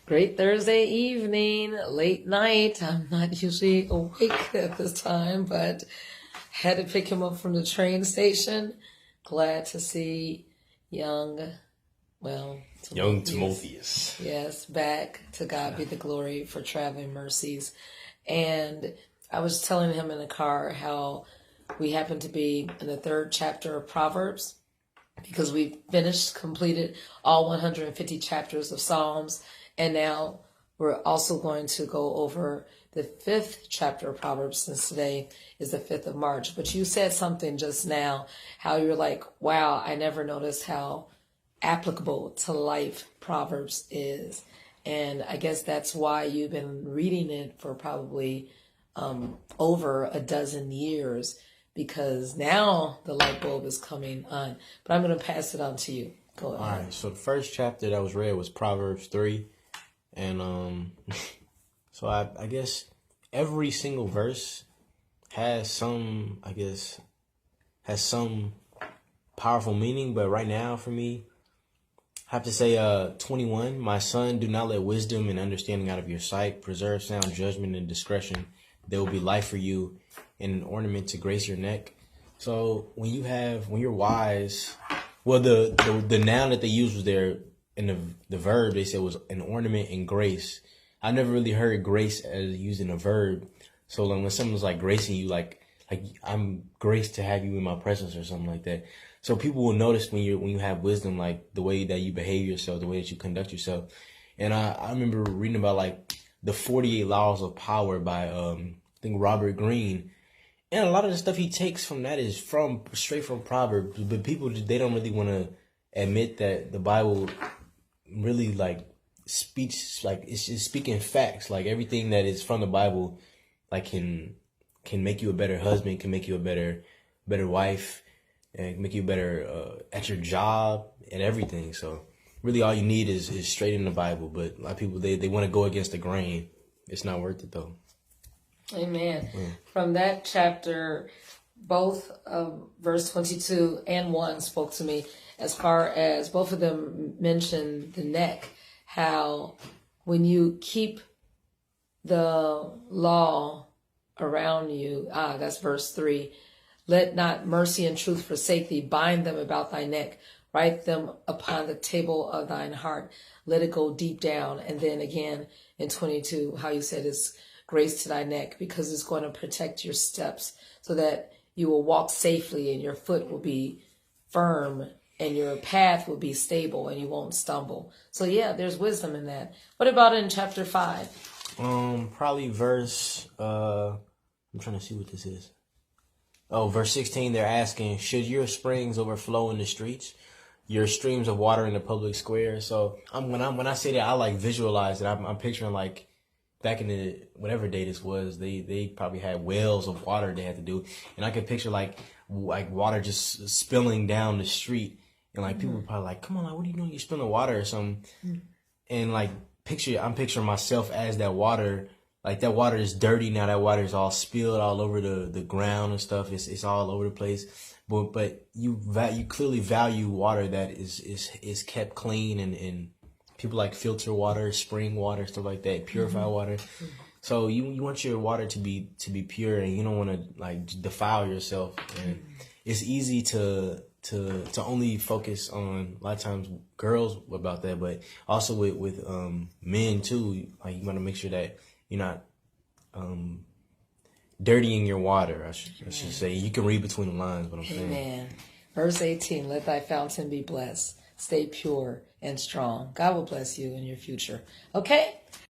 Great Thursday evening, late night. I'm not usually awake at this time, but had to pick him up from the train station. Glad to see young Timotheus. Yes, back. To God be the glory for traveling mercies. And I was telling him in the car how we happen to be in the 3rd chapter of Proverbs, because we completed all 150 chapters of Psalms. And now we're also going to go over the 5th chapter of Proverbs, since today is the 5th of March. But you said something just now, how you're like, wow, I never noticed how applicable to life Proverbs is. And I guess that's why you've been reading it for probably over a dozen years, because now the light bulb is coming on. But I'm going to pass it on to you. Go ahead. All right. So the first chapter that was read was Prov.3. And so I guess every single verse has some powerful meaning. But right now for me, I have to say 21, my son, do not let wisdom and understanding out of your sight. Preserve sound judgment and discretion. There will be life for you and an ornament to grace your neck. So when you're wise, well, the noun that they used was there. In the verb, they said was an ornament and grace. I never really heard grace as used in a verb. So like when someone's like gracing you, like I'm graced to have you in my presence or something like that. So people will notice when you have wisdom, like the way that you behave yourself, the way that you conduct yourself. And I remember reading about like the 48 Laws of Power by I think Robert Greene. And a lot of the stuff he takes from that is straight from Proverbs. But people, they don't really want to admit that the Bible really like speaks, like it's just speaking facts. Like everything that is from the Bible like can make you a better husband, can make you a better wife, and make you better at your job and everything. So really all you need is straight in the Bible. But a lot of people, they want to go against the grain. It's not worth it though. Amen. From that chapter, both verse 22 and 1 spoke to me, as far as both of them mentioned the neck, how when you keep the law around you, that's verse 3, let not mercy and truth forsake thee, bind them about thy neck, write them upon the table of thine heart, let it go deep down. And then again in 22, how you said it's grace to thy neck, because it's going to protect your steps so that you will walk safely and your foot will be firm and your path will be stable and you won't stumble. So yeah, there's wisdom in that. What about in chapter 5? Probably verse, I'm trying to see what this is. Oh, verse 16, they're asking, should your springs overflow in the streets, your streams of water in the public square? So when I say that, I like visualize it. I'm picturing like back in the whatever day this was, they probably had wells of water they had to do, and I could picture like water just spilling down the street, and like people were probably like, "Come on, like, what are you doing? You're spilling water or something." And like I'm picturing myself as that water. Like that water is dirty now. That water is all spilled all over the ground and stuff. It's all over the place. But you clearly value water that is kept clean, and people like filter water, spring water, stuff like that, purified water. So you want your water to be pure, and you don't want to like defile yourself. And it's easy to only focus on a lot of times girls about that, but also with men too. Like you want to make sure that you're not dirtying your water. I should say. You can read between the lines, what I'm saying. Amen. Verse 18, let thy fountain be blessed. Stay pure and strong. God will bless you in your future. Okay?